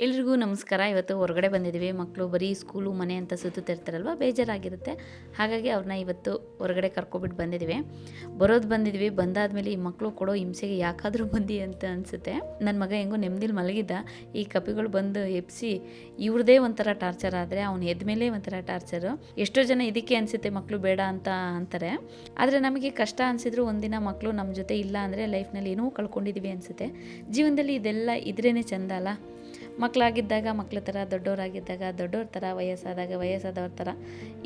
ಎಲ್ರಿಗೂ ನಮಸ್ಕಾರ. ಇವತ್ತು ಹೊರಗಡೆ ಬಂದಿದ್ದೀವಿ. ಮಕ್ಕಳು ಬರೀ ಸ್ಕೂಲು ಮನೆ ಅಂತ ಸುತ್ತುತ್ತಿರ್ತಾರಲ್ವ, ಬೇಜಾರಾಗಿರುತ್ತೆ. ಹಾಗಾಗಿ ಅವ್ರನ್ನ ಇವತ್ತು ಹೊರಗಡೆ ಕರ್ಕೊಬಿಟ್ಟು ಬಂದಿದ್ದೀವಿ. ಬಂದಿದ್ವಿ. ಬಂದಾದಮೇಲೆ ಈ ಮಕ್ಕಳು ಕೊಡೋ ಹಿಂಸೆಗೆ ಯಾಕಾದರೂ ಬಂದಿ ಅಂತ ಅನಿಸುತ್ತೆ. ನನ್ನ ಮಗ ಹೆಂಗೋ ನೆಮ್ಮದಿಲಿ ಮಲಗಿದ್ದ, ಈ ಕಪಿಗಳು ಬಂದು ಎಬ್ಸಿ ಇವ್ರದೇ ಒಂಥರ ಟಾರ್ಚರ್ ಆದರೆ ಅವ್ನು ಎದ್ದ ಮೇಲೆ ಒಂಥರ ಟಾರ್ಚರು. ಎಷ್ಟೋ ಜನ ಇದಕ್ಕೆ ಅನಿಸುತ್ತೆ ಮಕ್ಕಳು ಬೇಡ ಅಂತ ಅಂತಾರೆ. ಆದರೆ ನಮಗೆ ಕಷ್ಟ ಅನಿಸಿದ್ರು ಒಂದಿನ ಮಕ್ಕಳು ನಮ್ಮ ಜೊತೆ ಇಲ್ಲ ಅಂದರೆ ಲೈಫ್ನಲ್ಲಿ ಏನೋ ಕಳ್ಕೊಂಡಿದ್ದೀವಿ ಅನಿಸುತ್ತೆ. ಜೀವನದಲ್ಲಿ ಇದೆಲ್ಲ ಇದ್ರೇ ಚೆಂದ ಅಲ್ಲ. ಮಕ್ಕಳಾಗಿದ್ದಾಗ ಮಕ್ಕಳ ಥರ, ದೊಡ್ಡವರಾಗಿದ್ದಾಗ ದೊಡ್ಡವ್ರ ಥರ, ವಯಸ್ಸಾದಾಗ ವಯಸ್ಸಾದವ್ರ ಥರ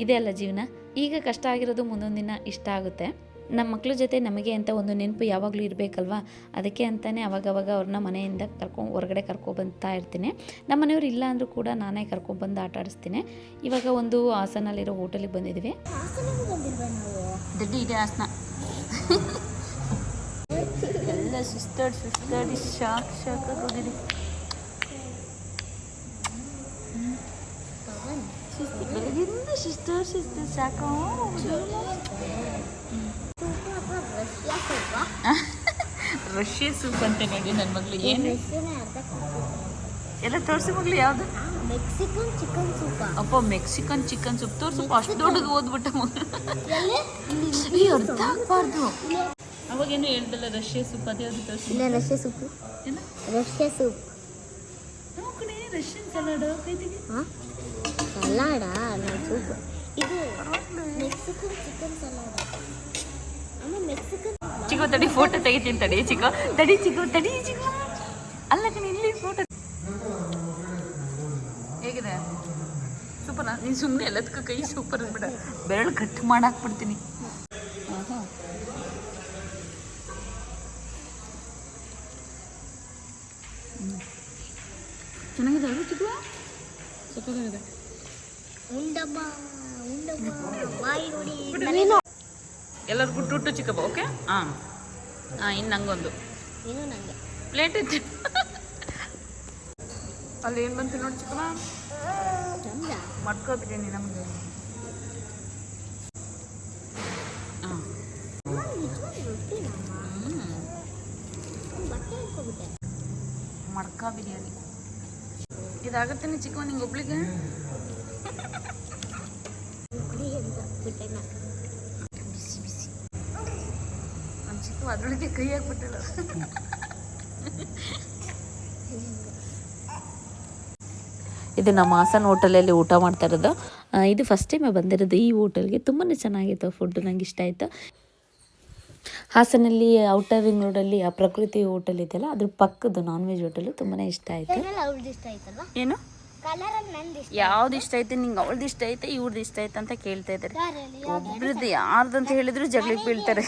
ಇದೆ ಅಲ್ಲ ಜೀವನ. ಈಗ ಕಷ್ಟ ಆಗಿರೋದು ಮುಂದೊಂದು ದಿನ ಇಷ್ಟ ಆಗುತ್ತೆ. ನಮ್ಮ ಮಕ್ಕಳ ಜೊತೆ ನಮಗೆ ಅಂತ ಒಂದು ನೆನಪು ಯಾವಾಗಲೂ ಇರಬೇಕಲ್ವಾ. ಅದಕ್ಕೆ ಅಂತಲೇ ಅವಾಗವಾಗ ಅವ್ರನ್ನ ಮನೆಯಿಂದ ಹೊರಗಡೆ ಕರ್ಕೊಬಂತಾ ಇರ್ತೀನಿ. ನಮ್ಮ ಮನೆಯವ್ರು ಇಲ್ಲ ಅಂದರೂ ಕೂಡ ನಾನೇ ಕರ್ಕೊಬಂದು ಆಟ ಆಡಿಸ್ತೀನಿ. ಇವಾಗ ಒಂದು ಹಾಸನಲ್ಲಿರೋ ಹೋಟೆಲಿಗೆ ಬಂದಿದ್ದೀವಿ. ದೊಡ್ಡ ಇದೆ ಹಾಸನ. ಎಲ್ಲ ಸುಸ್ತಾಡಿ ಶಾಕ್ ಹೋಗಿದ್ದೀವಿ. ಬೆಳಗಿಂದ ಶಿಸ್ತು ಸಾಕು. ರಷ್ಯಾ ಸೂಪ್ ಅಂತ ನೋಡಿ ನನ್ನ ಮಗಳು. ಏನು ಎಲ್ಲ ತೋರಿಸಿ ಮಗಳು? ಯಾವುದು? Mexican chicken soup. ಅಪ್ಪ ಮೆಕ್ಸಿಕನ್ ಚಿಕನ್ ಸೂಪ್ ತೋರಿಸಪ್ಪ. ಅಷ್ಟು ದೊಡ್ಡದು ಓದ್ಬಿಟ್ಟ ಮಗಳು. ಅರ್ಥ ಆಗ್ಬಾರ್ದು. ಅವಾಗೇನು ಹೇಳ್ದಲ್ಲ ರಷ್ಯಾ ಸೂಪ್. ಅದೇ ಅದು ತೋರಿಸಿ. Russia soup. Russia soup. Russian salad ಕೈತಿಗೆ. ಸಲಾಡಾ? ಸೂಪ್. ಇದು ಮೆಕ್ಸಿಕನ್ ಚಿಕನ್ ಸಲಾಡ್. ಮೆಕ್ಸಿಕನ್ ಚಿಕ್ಕ ತಡಿ ಫೋಟೋ ತೆಗಿತೀನಿ. ತಡಿ ಚಿಕ್ಕ ಅಲ್ಲ ಕಣಿ, ಇಲ್ಲಿ ಫೋಟೋ ಹೇಗಿದೆ? ಸೂಪರ್. ನೀನು ಸುಮ್ಮನೆ ಎಲ್ಲದಕ್ಕೂ ಕೈ ಸೂಪರ್ ಅಂದ್ಬಿಡ. ಬೆರಳು ಕಟ್ ಮಾಡಾಕ್ಬಿಡ್ತೀನಿ. ಚೆನ್ನಾಗಿದೆ ಅಲ್ವ ಚಿಕ್ಕ? ಸಕ್ಕತ್ತಾಗಿದೆ. ಎಲ್ಲರಿಗೂ ಟುಟ್ಟು ಚಿಕ್ಕಪ್ಪ. ಓಕೆ. ಹಾಂ ಇನ್ನು ನಂಗೊಂದು ಪ್ಲೇಟ್ ಇತ್ತು. ಅಲ್ಲಿ ಏನು ಬಂತು ನೋಡಿ ಚಿಕ್ಕಮ್ಮ? ಮಟ್ಕೋ ಬಿರಿಯಾನಿ ನಮಗೆ. ಹಾಂ ಮಡ್ಕ ಬಿರಿಯಾನಿ ಇದಾಗತ್ತೇನೆ ಚಿಕ್ಕವ ನಿಂಗೆ ಒಬ್ಳಿಗೆ? ಬಿಸಿ ಬಿಸಿ. ನಮ್ಮ ಚಿಕ್ಕವ ಅದರೊಳಗೆ ಕೈ ಹಾಕ್ಬಿಟ್ಟಲ್ಲ. ಇದು ನಮ್ಮ ಹಾಸನ ಹೋಟೆಲಲ್ಲಿ ಊಟ ಮಾಡ್ತಾ ಇರೋದು. ಇದು ಫಸ್ಟ್ ಟೈಮೇ ಬಂದಿರೋದು ಈ ಹೋಟೆಲ್ಗೆ. ತುಂಬಾ ಚೆನ್ನಾಗಿತ್ತು ಫುಡ್, ನಂಗೆ ಇಷ್ಟ ಆಯಿತು. ಹಾಸನಲ್ಲಿ ಔಟರ್ ರಿಂಗ್ ರೋಡಲ್ಲಿ ಆ ಪ್ರಕೃತಿ ಹೋಟೆಲ್ ಇದೆಯಲ್ಲ, ಅದ್ರ ಪಕ್ಕದ ನಾನ್ ವೆಜ್ ಹೋಟೆಲು ತುಂಬಾ ಇಷ್ಟ ಆಯಿತು. ಏನು ಯಾವ್ದು ಇಷ್ಟ ಐತೆ ನಿಂಗೆ? ಅವಳ್ದು ಇಷ್ಟ ಐತೆ, ಇವ್ರದ್ದು ಇಷ್ಟ ಐತೆ ಅಂತ ಕೇಳ್ತಾ ಇದ್ದಾರೆ. ಒಬ್ರದ್ದು ಯಾರ್ದಂತ ಹೇಳಿದ್ರು ಜಗಳಿಗೆ ಬೀಳ್ತಾರೆ.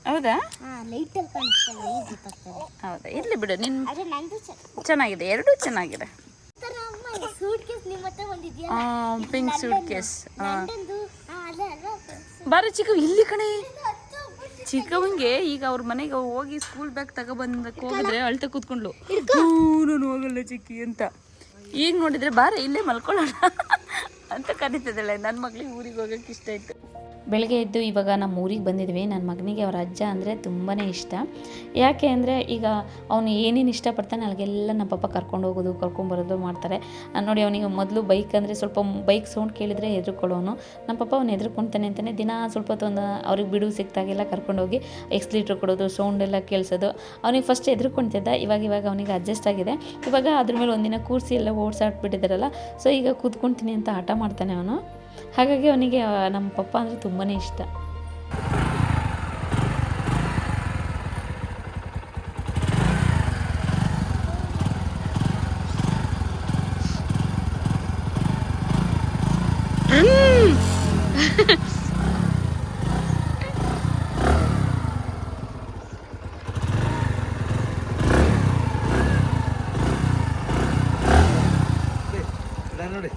ಹೌದಾ? ಹೌದಾ, ಇರ್ಲಿ ಬಿಡು. ನಿನ್ ಚೆನ್ನಾಗಿದೆ, ಎರಡೂ ಚೆನ್ನಾಗಿದೆ. Pink suitcase. ಬಾರಿ ಚಿಕ್ಕ ಇಲ್ಲಿ ಕಣೆ. ಚಿಕ್ಕವಂಗೆ ಈಗ ಅವ್ರ ಮನೆಗೆ ಹೋಗಿ ಸ್ಕೂಲ್ ಬ್ಯಾಗ್ ತಗೊಬಂದಕ್ಕೆ ಹೋಗಿದ್ರೆ ಅಳ್ತಾ ಕೂತ್ಕೊಂಡ್ಲು. ನಾನು ಹೋಗಲ್ಲ ಚಿಕ್ಕಿ ಅಂತ. ಈಗ ನೋಡಿದ್ರೆ ಬಾರೆ ಇಲ್ಲೇ ಮಲ್ಕೊಳ್ಳೋಣ ಅಂತ ಕರೀತಿದ್ದಾಳೆ. ನನ್ನ ಮಗಳಿಗೆ ಊರಿಗೆ ಹೋಗೋಕ್ಕೆ ಇಷ್ಟ ಆಯಿತು. ಬೆಳಗ್ಗೆ ಎದ್ದು ಇವಾಗ ನಮ್ಮ ಊರಿಗೆ ಬಂದಿದ್ವಿ. ನನ್ನ ಮಗನಿಗೆ ಅವ್ರ ಅಜ್ಜ ಅಂದರೆ ತುಂಬಾ ಇಷ್ಟ. ಯಾಕೆ ಅಂದರೆ ಈಗ ಅವನು ಏನೇನು ಇಷ್ಟಪಡ್ತಾನೆ ಅಲ್ಲಿಗೆಲ್ಲ ನಮ್ಮ ಪಪ್ಪ ಕರ್ಕೊಂಡು ಹೋಗೋದು ಕರ್ಕೊಂಬರೋದು ಮಾಡ್ತಾರೆ ನೋಡಿ. ಅವನಿಗೆ ಮೊದಲು ಬೈಕ್ ಅಂದರೆ ಸ್ವಲ್ಪ ಬೈಕ್ ಸೌಂಡ್ ಕೇಳಿದರೆ ಹೆದರ್ಕೊಳ್ಳೋನು. ನಮ್ಮ ಪಪ್ಪ ಅವ್ನು ಹೆದರ್ಕೊತಾನೆ ಅಂತಲೇ ದಿನ ಸ್ವಲ್ಪ ಹೊತ್ತು ಅವ್ರಿಗೆ ಬಿಡು ಸಿಕ್ತಾಗೆಲ್ಲ ಕರ್ಕೊಂಡೋಗಿ ಎಕ್ಸ್ಲೀಟ್ರ್ ಕೊಡೋದು, ಸೌಂಡ್ ಎಲ್ಲ ಕೇಳಿಸೋದು. ಅವನಿಗೆ ಫಸ್ಟ್ ಹೆದರ್ಕೊತಿದ್ದ. ಇವಾಗ ಅವನಿಗೆ ಅಡ್ಜಸ್ಟ್ ಆಗಿದೆ. ಇವಾಗ ಅದ್ರ ಮೇಲೆ ಒಂದಿನ ಕೂರಿಸಿ ಎಲ್ಲ ಓಡಿಸಾಡ್ಬಿಟ್ಟಿದ್ದಾರಲ್ಲ, ಸೊ ಈಗ ಕೂತ್ಕೊಳ್ತೀನಿ ಅಂತ ಹಠ ಮಾಡ್ತಾನೆ ಅವನು. ಹಾಗಾಗಿ ಅವನಿಗೆ ನಮ್ಮ ಪಪ್ಪ ಅಂದರೆ ತುಂಬಾ ಇಷ್ಟ. ನೋಡಿ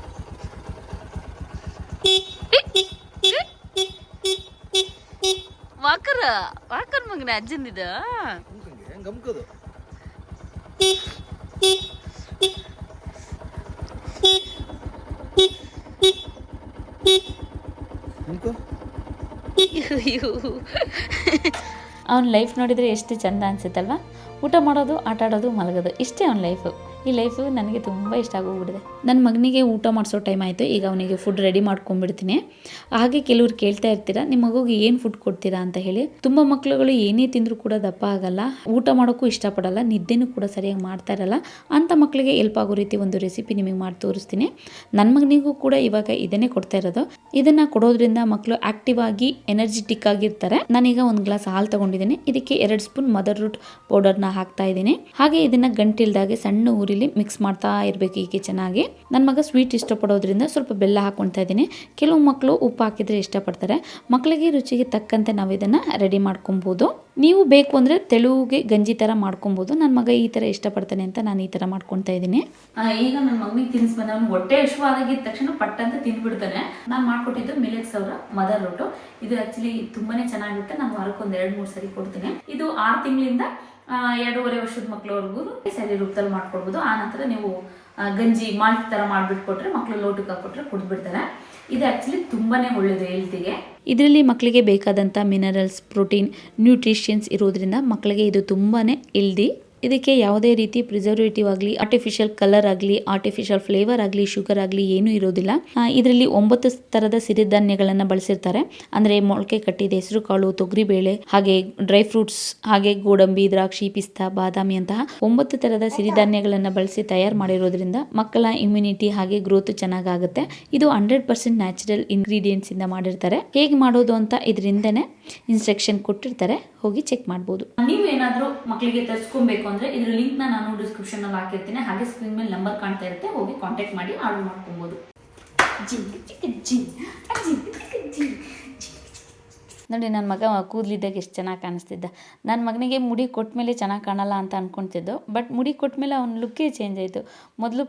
ವಾಕರ್ ಮಗನ ಅಜ್ಜಂದಿದ ಗಮ್ಕೋದು. ಅವನ ಲೈಫ್ ನೋಡಿದರೆ ಎಷ್ಟು ಚೆಂದ ಅನಿಸುತ್ತಲ್ವ. ಊಟ ಮಾಡೋದು, ಆಟ ಆಡೋದು, ಮಲಗೋದು, ಇಷ್ಟೇ ಅವ್ನ ಲೈಫು. ಈ ಲೈಫು ನನಗೆ ತುಂಬ ಇಷ್ಟ ಆಗೋಗ್ಬಿಟ್ಟಿದೆ. ನನ್ನ ಮಗನಿಗೆ ಊಟ ಮಾಡಿಸೋ ಟೈಮ್ ಆಯಿತು. ಈಗ ಅವನಿಗೆ ಫುಡ್ ರೆಡಿ ಮಾಡ್ಕೊಂಡ್ಬಿಡ್ತೀನಿ. ಹಾಗೆ ಕೆಲವ್ರು ಕೇಳ್ತಾ ಇರ್ತೀರಾ, ನಿಮ್ಮ ಮಗುಗೆ ಏನು ಫುಡ್ ಕೊಡ್ತೀರಾ ಅಂತ ಹೇಳಿ. ತುಂಬ ಮಕ್ಳುಗಳು ಏನೇ ತಿಂದರೂ ಕೂಡ ದಪ್ಪ ಆಗಲ್ಲ, ಊಟ ಮಾಡೋಕ್ಕೂ ಇಷ್ಟಪಡಲ್ಲ, ನಿದ್ದೆನೂ ಕೂಡ ಸರಿಯಾಗಿ ಮಾಡ್ತಾ ಇರಲ್ಲ. ಅಂಥ ಮಕ್ಕಳಿಗೆ ಹೆಲ್ಪ್ ಆಗೋ ರೀತಿ ಒಂದು ರೆಸಿಪಿ ನಿಮಗೆ ಮಾಡಿ ತೋರಿಸ್ತೀನಿ. ನನ್ನ ಮಗನಿಗೂ ಕೂಡ ಇವಾಗ ಇದನ್ನೇ ಕೊಡ್ತಾ ಇರೋದು. ಇದನ್ನು ಕೊಡೋದ್ರಿಂದ ಮಕ್ಕಳು ಆಕ್ಟಿವ್ ಆಗಿ ಎನರ್ಜೆಟಿಕ್ ಆಗಿರ್ತಾರೆ. ನಾನೀಗ ಒಂದು ಗ್ಲಾಸ್ ಹಾಲು ತೊಗೊಂಡಿದ್ದೀನಿ. ಇದಕ್ಕೆ 2 ಸ್ಪೂನ್ ಮದರ್ ರೂಟ್ ಪೌಡರ್ನ ಹಾಕ್ತಾ ಇದ್ದೀನಿ. ಹಾಗೆ ಇದನ್ನು ಗಂಟಿಲ್ದಾಗೆ ಸಣ್ಣ ಊರಿಲಿ ಮಿಕ್ಸ್ ಮಾಡ್ತಾ ಇರಬೇಕು ಹೀಗೆ ಚೆನ್ನಾಗಿ. ನನ್ನ ಮಗ ಸ್ವೀಟ್ ಇಷ್ಟಪಡೋದ್ರಿಂದ ಸ್ವಲ್ಪ ಬೆಲ್ಲ ಹಾಕ್ಕೊಳ್ತಾ ಇದ್ದೀನಿ. ಕೆಲವು ಮಕ್ಕಳು ಉಪ್ಪು ಹಾಕಿದರೆ ಇಷ್ಟಪಡ್ತಾರೆ. ಮಕ್ಕಳಿಗೆ ರುಚಿಗೆ ತಕ್ಕಂತೆ ನಾವು ಇದನ್ನು ರೆಡಿ ಮಾಡ್ಕೊಬೋದು. ನೀವು ಬೇಕು ಅಂದರೆ ತೆಳುಗೆ ಗಂಜಿ ಥರ ಮಾಡ್ಕೊಬೋದು. ನನ್ನ ಮಗ ಈ ಥರ ಇಷ್ಟಪಡ್ತಾನೆ ಅಂತ ನಾನು ಈ ಥರ ಮಾಡ್ಕೊತಾ ಇದ್ದೀನಿ. ಈಗ ನನ್ನ ಮಗನಿಗೆ ತಿನ್ನಿಸ್ಬಂದ ಅವ್ನು ಹೊಟ್ಟೆ ಹಸಿವಾಗಿದ್ದ ತಕ್ಷಣ ಪಟ್ ಅಂತ ತಿಂದ್ಬಿಡ್ತಾನೆ. ನಾನು ಮಾಡ್ಕೊಟ್ಟಿದ್ದು ಮಿಲೆಟ್ಸ್ ಅವರ ಮದರ್ ರೂಟು. ಇದು ಆ್ಯಕ್ಚುಲಿ ತುಂಬಾನೇ ಚೆನ್ನಾಗಿರುತ್ತೆ. ನಾನು ವಾರಕ್ಕೆ 2-3 ಸರಿ ಕೊಡ್ತೀನಿ. ಇದು 6 ತಿಂಗಳಿಂದ 2.5 ವರ್ಷದ ಮಕ್ಕಳವರೆಗೂ ಸರಿ ರೂಪದಲ್ಲಿ ಮಾಡ್ಕೊಡ್ಬೋದು. ಆ ನಂತರ ನೀವು ಗಂಜಿ ಮಾಲ್ಟ್ ಥರ ಮಾಡಿಬಿಟ್ಟು ಕೊಟ್ಟರೆ ಮಕ್ಕಳು ಲೋಟಕ್ಕೆ ಹಾಕೊಟ್ರೆ ಕುಡಿದ್ಬಿಡ್ತಾರೆ. ಇದು ಆ್ಯಕ್ಚುಲಿ ತುಂಬಾನೇ ಒಳ್ಳೆಯದು ಹೆಲ್ತಿಗೆ. ಇದರಲ್ಲಿ ಮಕ್ಕಳಿಗೆ ಬೇಕಾದಂಥ ಮಿನರಲ್ಸ್, ಪ್ರೋಟೀನ್, ನ್ಯೂಟ್ರಿಷನ್ಸ್ ಇರೋದ್ರಿಂದ ಮಕ್ಕಳಿಗೆ ಇದು ತುಂಬಾನೇ ಹೆಲ್ದಿ. ಇದಕ್ಕೆ ಯಾವುದೇ ರೀತಿ ಪ್ರಿಸರ್ವೇಟಿವ್ ಆಗಲಿ, ಆರ್ಟಿಫಿಷಿಯಲ್ ಕಲರ್ ಆಗಲಿ, ಆರ್ಟಿಫಿಷಿಯಲ್ ಫ್ಲೇವರ್ ಆಗಲಿ, ಶುಗರ್ ಆಗಲಿ ಏನೂ ಇರೋದಿಲ್ಲ. ಇದರಲ್ಲಿ 9 ಥರದ ಸಿರಿಧಾನ್ಯಗಳನ್ನು ಬಳಸಿರ್ತಾರೆ. ಅಂದರೆ ಮೊಳಕೆ ಕಟ್ಟಿದ ಹೆಸರು ಕಾಳು, ತೊಗರಿಬೇಳೆ, ಹಾಗೆ ಡ್ರೈ ಫ್ರೂಟ್ಸ್, ಹಾಗೆ ಗೋಡಂಬಿ, ದ್ರಾಕ್ಷಿ, ಪಿಸ್ತಾ, ಬಾದಾಮಿ ಅಂತಹ 9 ಥರದ ಸಿರಿಧಾನ್ಯಗಳನ್ನು ಬಳಸಿ ತಯಾರು ಮಾಡಿರೋದ್ರಿಂದ ಮಕ್ಕಳ ಇಮ್ಯುನಿಟಿ ಹಾಗೆ ಗ್ರೋತ್ ಚೆನ್ನಾಗಾಗುತ್ತೆ. ಇದು 100% ನ್ಯಾಚುರಲ್ ಇಂಗ್ರೀಡಿಯೆಂಟ್ಸ್ ಇಂದ ಮಾಡಿರ್ತಾರೆ. ಹೇಗೆ ಮಾಡೋದು ಅಂತ ಇದರಿಂದನೇ ಇನ್ಸ್ಟ್ರಕ್ಷನ್ ಕೊಟ್ಟಿರ್ತಾರೆ, ಹೋಗಿ ಚೆಕ್ ಮಾಡ್ಬೋದು. ನೀವೇನಾದರೂ ಮಕ್ಕಳಿಗೆ ತರಿಸ್ಕೊಬೇಕು ಅಂದ್ರೆ ಇದ್ರ ಲಿಂಕ್ ನಾನು ಡಿಸ್ಕ್ರಿಪ್ಷನ್ ಅಲ್ಲಿ ಹಾಕಿರ್ತೀನಿ. ಹಾಗೆ ಸ್ಕ್ರೀನ್ ಮೇಲೆ ನಂಬರ್ ಕಾಣ್ತಾ ಇರುತ್ತೆ, ಹೋಗಿ ಕಾಂಟ್ಯಾಕ್ಟ್ ಮಾಡಿ ಆರ್ಡರ್ ಮಾಡ್ಕೊಬೋದು. ನೋಡಿ ನನ್ನ ಮಗ ಕೂದಲಿದ್ದಾಗ ಎಷ್ಟು ಚೆನ್ನಾಗಿ ಕಾಣಿಸ್ತಿದ್ದ. ನನ್ನ ಮಗನಿಗೆ ಮುಡಿ ಕೊಟ್ಟ ಮೇಲೆ ಚೆನ್ನಾಗಿ ಕಾಣಲ್ಲ ಅಂತ ಅನ್ಕೊತಿದ್ದು, ಬಟ್ ಮುಡಿ ಕೊಟ್ಟ ಮೇಲೆ ಅವ್ನ ಲುಕ್ಕೇ ಚೇಂಜ್ ಆಯಿತು. ಮೊದಲು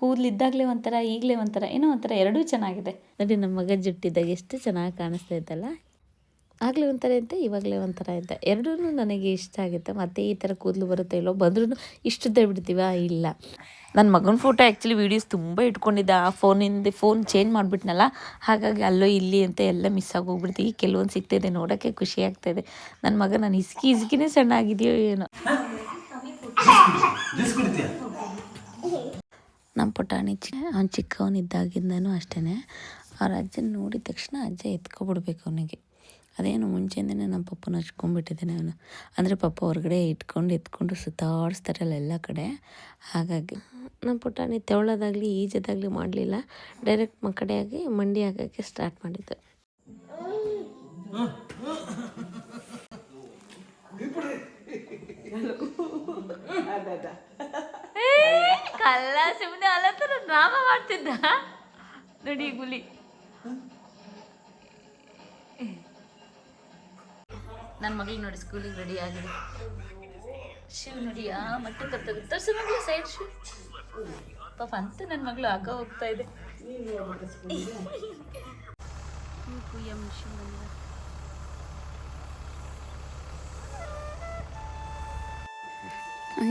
ಕೂದಲಿದ್ದಾಗಲೇ ಒಂಥರ, ಈಗಲೇ ಒಂಥರ, ಏನೋ ಒಂಥರ ಎರಡೂ ಚೆನ್ನಾಗಿದೆ. ನೋಡಿ ನಮ್ಮ ಮಗ ಜುಟ್ಟಿದ್ದಾಗ ಎಷ್ಟು ಚೆನ್ನಾಗಿ ಕಾಣಿಸ್ತಾ ಇದ್ದಲ್ಲ. ಆಗಲೇ ಒಂಥರ ಇದ್ದೆ, ಇವಾಗಲೇ ಒಂಥರ ಇದ್ದೆ. ಎರಡೂ ನನಗೆ ಇಷ್ಟ ಆಗುತ್ತೆ. ಮತ್ತು ಈ ಥರ ಕೂದಲು ಬರುತ್ತೆ ಇಲ್ಲೋ, ಬಂದ್ರೂ ಇಷ್ಟುದ್ದೇ ಬಿಡ್ತೀವ ಇಲ್ಲ. ನನ್ನ ಮಗನ ಫೋಟೋ ಆ್ಯಕ್ಚುಲಿ ವೀಡಿಯೋಸ್ ತುಂಬ ಇಟ್ಕೊಂಡಿದ್ದೆ. ಆ ಫೋನ್ ಚೇಂಜ್ ಮಾಡಿಬಿಟ್ನಲ್ಲ, ಹಾಗಾಗಿ ಅಲ್ಲೋ ಇಲ್ಲಿ ಅಂತ ಎಲ್ಲ ಮಿಸ್ ಆಗೋಗ್ಬಿಡ್ತೀವಿ. ಕೆಲವೊಂದು ಸಿಗ್ತಾಯಿದೆ, ನೋಡೋಕ್ಕೆ ಖುಷಿ ಆಗ್ತಾಯಿದೆ. ನನ್ನ ಮಗ ನಾನು ಇಸ್ಕಿನೇ ಸಣ್ಣ ಆಗಿದೆಯೋ ಏನೋ. ನಮ್ಮ ಪುಟಾಣಿ ಅವ್ನು ಚಿಕ್ಕವನಿದ್ದಾಗಿಂದನೂ ಅಷ್ಟೇ. ಅವ್ರ ಅಜ್ಜನ ನೋಡಿದ ತಕ್ಷಣ ಅಜ್ಜ ಎತ್ಕೊಬಿಡ್ಬೇಕು ಅವನಿಗೆ. ಅದೇನು ಮುಂಚೆಯಿಂದನೇ ನಮ್ಮ ಪಪ್ಪನ ಹಚ್ಕೊಂಡ್ಬಿಟ್ಟಿದ್ದಾನೆ ಅವನು. ಅಂದರೆ ಪಪ್ಪ ಹೊರಗಡೆ ಎತ್ಕೊಂಡು ಸುತ್ತಾಡಿಸ್ತಾರಲ್ಲ ಎಲ್ಲ ಕಡೆ. ಹಾಗಾಗಿ ನಮ್ಮ ಪುಟಾಣಿ ತೆವಳೋದಾಗಲಿ ಈಜೋದಾಗಲಿ ಮಾಡಲಿಲ್ಲ. ಡೈರೆಕ್ಟ್ ಮಕ್ಕಡೆಯಾಗಿ ಮಂಡಿ ಆಗೋಕ್ಕೆ ಸ್ಟಾರ್ಟ್ ಮಾಡಿದ್ದು. ಕಲ್ಲ ಸುಮ್ಮನೆ ಅಲ್ಲ ಥರ ಡ್ರಾಮಾ ಮಾಡ್ತಿದ್ದ ನೋಡಿ ಗುಲಿ. ನನ್ನ ಮಗಳಿಗೆ ನೋಡಿ ಸ್ಕೂಲಿಗೆ ರೆಡಿ ಆಗಿದೆ. ಶಿವ್ ನೋಡಿ ಆ ಮಟ್ಟಕ್ಕೆ ತೋರಿಸಿ ಮಗಳು ಸೈಡ್ ಶಿವ್ ಪಾಪ ಅಂತ ನನ್ನ ಮಗಳು ಆಗ ಹೋಗ್ತಾ ಇದೆ.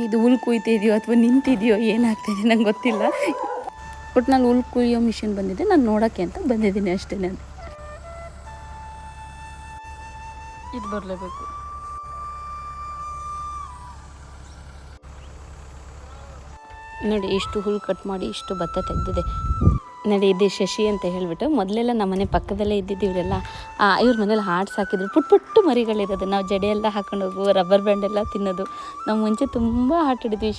ಇದು ಹುಲ್ ಕುಯ್ತಿದೆಯೋ ಅಥವಾ ನಿಂತಿದೆಯೋ ಏನಾಗ್ತಾಯಿದೆ ನಂಗೆ ಗೊತ್ತಿಲ್ಲ. ಬಟ್ ನಾನು ಹುಲ್ ಕುಯ್ಯೋ ಮಿಷಿನ್ ಬಂದಿದೆ, ನಾನು ನೋಡೋಕ್ಕೆ ಅಂತ ಬಂದಿದ್ದೀನಿ ಅಷ್ಟೇ. ನಾನು ಇದು ಬರಲೇಬೇಕು. ನೋಡಿ ಇಷ್ಟು ಹುಲ್ಲು ಕಟ್ ಮಾಡಿ ಇಷ್ಟು ಭತ್ತ ತೆಗೆದಿದೆ. ನೋಡಿ ಇದು ಶಶಿ ಅಂತ ಹೇಳಿಬಿಟ್ಟು, ಮೊದಲೆಲ್ಲ ನಮ್ಮ ಮನೆ ಪಕ್ಕದಲ್ಲೇ ಇದ್ದಿದ್ದು ಇವರೆಲ್ಲ. ಇವ್ರ ಮನೇಲಿ ಹಾಡ್ಸ್ ಹಾಕಿದ್ರು, ಪುಟ್ಟು ಮರಿಗಳಿರೋದು. ನಾವು ಜಡೆಯೆಲ್ಲ ಹಾಕೊಂಡು ಹೋಗು, ರಬ್ಬರ್ ಬ್ಯಾಂಡ್ ಎಲ್ಲ ತಿನ್ನೋದು. ನಾವು ಮುಂಚೆ ತುಂಬ ಆಟಾಡಿದ್ವಿ,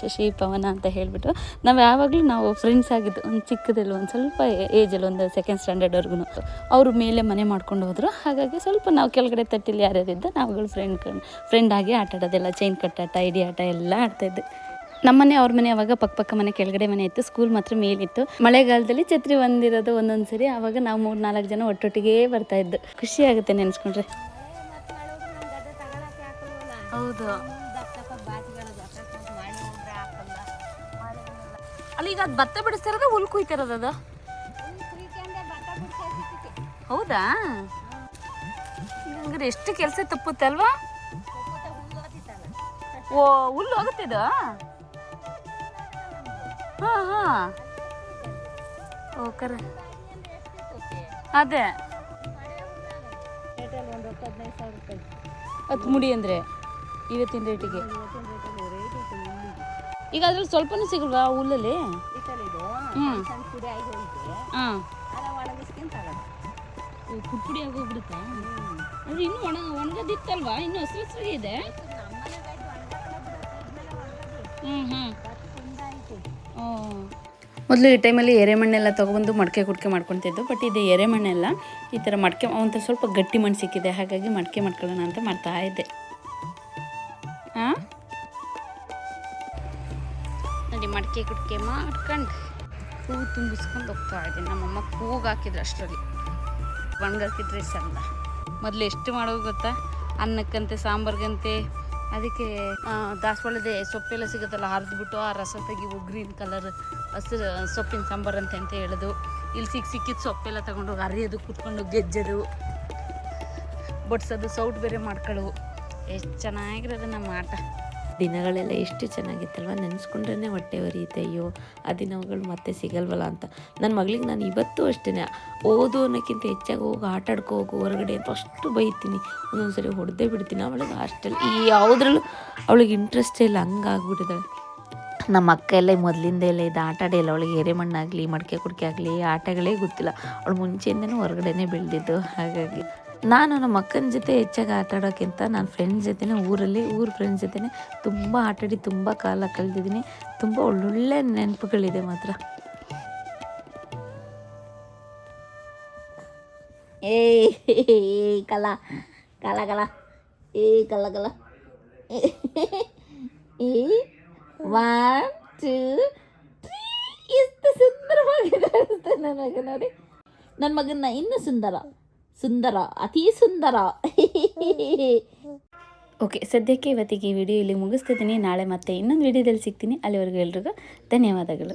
ಶಶಿ, ಪವನ ಅಂತ ಹೇಳಿಬಿಟ್ಟು. ನಾವು ಯಾವಾಗಲೂ ಫ್ರೆಂಡ್ಸ್ ಆಗಿದ್ದು. ಒಂದು ಚಿಕ್ಕದಲ್ಲಿ ಒಂದು ಸ್ವಲ್ಪ ಏಜಲ್ಲಿ, ಒಂದು 2nd ಸ್ಟ್ಯಾಂಡರ್ಡ್ವರೆಗೂ. ಅವರು ಮೇಲೆ ಮನೆ ಮಾಡ್ಕೊಂಡು ಹೋದರು. ಹಾಗಾಗಿ ಸ್ವಲ್ಪ ನಾವು ಕೆಳಗಡೆ ತಟ್ಟಿಲಿ ಯಾರ್ಯಾರಿದ್ದ ನಾವುಗಳು ಫ್ರೆಂಡ್ ಆಗಿ ಆಟ ಆಡೋದೆಲ್ಲ, ಚೈನ್ ಕಟ್ಟಾಟ, ಇಡಿ ಆಟ ಎಲ್ಲ ಆಡ್ತಾಯಿದ್ದೆ. ನಮ್ಮನೆ ಅವ್ರ ಮನೆ ಅವಾಗ ಪಕ್ಕ ಮನೆ ಕೆಳಗಡೆ ಮನೆ ಇತ್ತು. ಸ್ಕೂಲ್ ಮಾತ್ರ ಮೇಲಿತ್ತು. ಮಳೆಗಾಲದಲ್ಲಿ ಛತ್ರಿ ಒಂದಿರೋದು ಒಂದೊಂದು ಸರಿ. ಆವಾಗ ನಾವು 3-4 ಜನ ಒಟ್ಟೊಟ್ಟಿಗೆ ಬರ್ತಾಯಿದ್ದು. ಖುಷಿ ಆಗುತ್ತೆ ನೆನೆಸ್ಕೊಂಡ್ರೆ. ಹೌದು. ಅಲ್ಲಿ ಈಗ ಅದು ಭತ್ತ ಬಿಡಿಸ್ತಾರದ ಹುಲ್ ಕುಯ್ತಿರೋದು ಅದು? ಹೌದಾ? ಹಂಗಾರೆ ಎಷ್ಟು ಕೆಲಸ ತಪ್ಪುತ್ತೆ ಅಲ್ವಾ? ಓ, ಹುಲ್ಲು ಹೋಗುತ್ತಿದ? ಹಾಂ ಓ ಕರೆ ಅದೇ 10 ಮುಡಿ ಅಂದರೆ ಇವತ್ತಿನ ರೇಟಿಗೆ ಈಗ ಅದ್ರಲ್ಲಿ ಸ್ವಲ್ಪನೂ ಸಿಗಲ್ವಾ ಹುಲ್ಲಲ್ಲಿ? ಹಾಂ ಕುಟ್ಪುಡಿ ಆಗೋಗ್ಬಿಡುತ್ತಾ? ಅಂದ್ರೆ ಇನ್ನೂ ಒಣಗದಿತ್ತಲ್ವಾ? ಇನ್ನೂ ಹಸಿರು ಇದೆ. ಮೊದಲು ಈ ಟೈಮಲ್ಲಿ ಎರೆಮಣ್ಣೆಲ್ಲ ತೊಗೊಬಂದು ಮಡಿಕೆ ಕುಡಿಕೆ ಮಾಡ್ಕೊತಿದ್ದು. ಬಟ್ ಇದು ಎರೆಮಣ್ಣೆಲ್ಲ ಈ ಥರ ಮಡಿಕೆ ಒಂಥರ ಸ್ವಲ್ಪ ಗಟ್ಟಿ ಮಣ್ಣು ಸಿಕ್ಕಿದೆ, ಹಾಗಾಗಿ ಮಡಿಕೆ ಮಾಡ್ಕೊಳ್ಳೋಣ ಅಂತ ಮಾಡ್ತಾ ಇದ್ದೆ. ಹಾಂ ನೋಡಿ, ಮಡಿಕೆ ಕುಡಿಕೆ ಮಾಡ್ಕೊಂಡು ಹೂವು ತುಂಬಿಸ್ಕೊಂಡು ಹೋಗ್ತಾ ಇದ್ದೀನಿ. ನಮ್ಮಮ್ಮ ಕೂಗು ಹಾಕಿದ್ರು ಅಷ್ಟರಲ್ಲಿ, ಒಣಗಾಕಿದ್ರೆ ಚಂದ. ಮೊದಲು ಎಷ್ಟು ಮಾಡೋದು ಗೊತ್ತಾ? ಅನ್ನಕ್ಕಂತೆ ಸಾಂಬಾರ್ಗಂತೆ ಅದಕ್ಕೆ ದಾಸವಾಳದ ಸೊಪ್ಪೆಲ್ಲ ಸಿಗುತ್ತಲ್ಲ, ಹರಿದ್ಬಿಟ್ಟು ಆ ರಸ ತೆಗಿವು, ಗ್ರೀನ್ ಕಲರ್ ಹಸಿರು ಸೊಪ್ಪಿನ ಸಾಂಬಾರಂತೆ ಅಂತ ಹೇಳೋದು. ಇಲ್ಲಿ ಸಿಕ್ಕಿದ ಸೊಪ್ಪೆಲ್ಲ ತಗೊಂಡು ಅರಿಯೋದು, ಕುತ್ಕೊಂಡು ಗೆಜ್ಜೋದು, ಬಡ್ಸೋದು, ಸೌಟ್ ಬೇರೆ ಮಾಡ್ಕೊಳ್ಳೋವು. ಎಷ್ಟು ಚೆನ್ನಾಗಿರೋದು ನಮ್ಮ ಆಟ. ದಿನಗಳೆಲ್ಲ ಎಷ್ಟು ಚೆನ್ನಾಗಿತ್ತಲ್ವ, ನೆನೆಸ್ಕೊಂಡ್ರೆ ಹೊಟ್ಟೆ ಉರಿಯುತ್ತೆ. ಅಯ್ಯೋ ಆ ದಿನಗಳು ಮತ್ತೆ ಸಿಗಲ್ವಲ್ಲ ಅಂತ. ನನ್ನ ಮಗಳಿಗೆ ನಾನು ಇವತ್ತು ಅಷ್ಟೇ, ಓದು ಅನ್ನೋಕ್ಕಿಂತ ಹೆಚ್ಚಾಗಿ ಹೋಗಿ ಆಟ ಆಡ್ಕೋ ಹೋಗು ಹೊರಗಡೆ ಅಂತ ಅಷ್ಟು ಬೈತೀನಿ. ಒಂದೊಂದು ಸರಿ ಹೊಡೆದೇ ಬಿಡ್ತೀನಿ. ಅವಳಿಗೆ ಅಷ್ಟೆಲ್ಲ ಯಾವುದ್ರಲ್ಲೂ ಅವಳಿಗೆ ಇಂಟ್ರೆಸ್ಟೇ ಇಲ್ಲ, ಹಂಗಾಗ್ಬಿಟ್ಟಿದ್ದಾಳೆ. ನಮ್ಮ ಅಕ್ಕ ಎಲ್ಲ ಮೊದಲಿಂದ ಎಲ್ಲ ಇದು ಆಟ ಆಡೇ ಇಲ್ಲ. ಅವಳಿಗೆ ಎರೆಮಣ್ಣಾಗಲಿ ಮಡಿಕೆ ಕುಡಿಕೆ ಆಗಲಿ ಆಟಗಳೇ ಗೊತ್ತಿಲ್ಲ. ಅವಳು ಮುಂಚೆಯಿಂದನೂ ಹೊರಗಡೆನೇ ಬೆಳೆದಿದ್ದು. ಹಾಗಾಗಿ ನಾನು ನಮ್ಮ ಅಕ್ಕನ ಜೊತೆ ಹೆಚ್ಚಾಗಿ ಆಟ ಆಡೋಕ್ಕಿಂತ ನಾನು ಫ್ರೆಂಡ್ಸ್ ಜೊತೆನೇ ಊರ ಫ್ರೆಂಡ್ಸ್ ಜೊತೆನೇ ತುಂಬ ಆಟಾಡಿ ತುಂಬ ಕಾಲ ಕಳೆದಿದ್ದೀನಿ. ತುಂಬ ಒಳ್ಳೊಳ್ಳೆ ನೆನಪುಗಳಿದೆ ಮಾತ್ರ. ಕಲ ಕಲ ಕಲ ಕಲ ಕಲ 1 2 3 ಎಷ್ಟು ಸುಂದರವಾಗಿ ಕಾಣಿಸ್ತಾನೆ ನನಗೆ. ನೋಡಿ ನನ್ನ ಮಗನ್ನ ಇನ್ನೂ ಸುಂದರ ಅತಿ ಸುಂದರ. ಓಕೆ, ಸದ್ಯಕ್ಕೆ ಇವತ್ತಿಗೆ ಈ ವಿಡಿಯೋ ಇಲ್ಲಿ ಮುಗಿಸ್ತಿದ್ದೀನಿ. ನಾಳೆ ಮತ್ತೆ ಇನ್ನೊಂದು ವಿಡಿಯೋದಲ್ಲಿ ಸಿಗ್ತೀನಿ. ಅಲ್ಲಿವರೆಗೂ ಎಲ್ರಿಗೂ ಧನ್ಯವಾದಗಳು.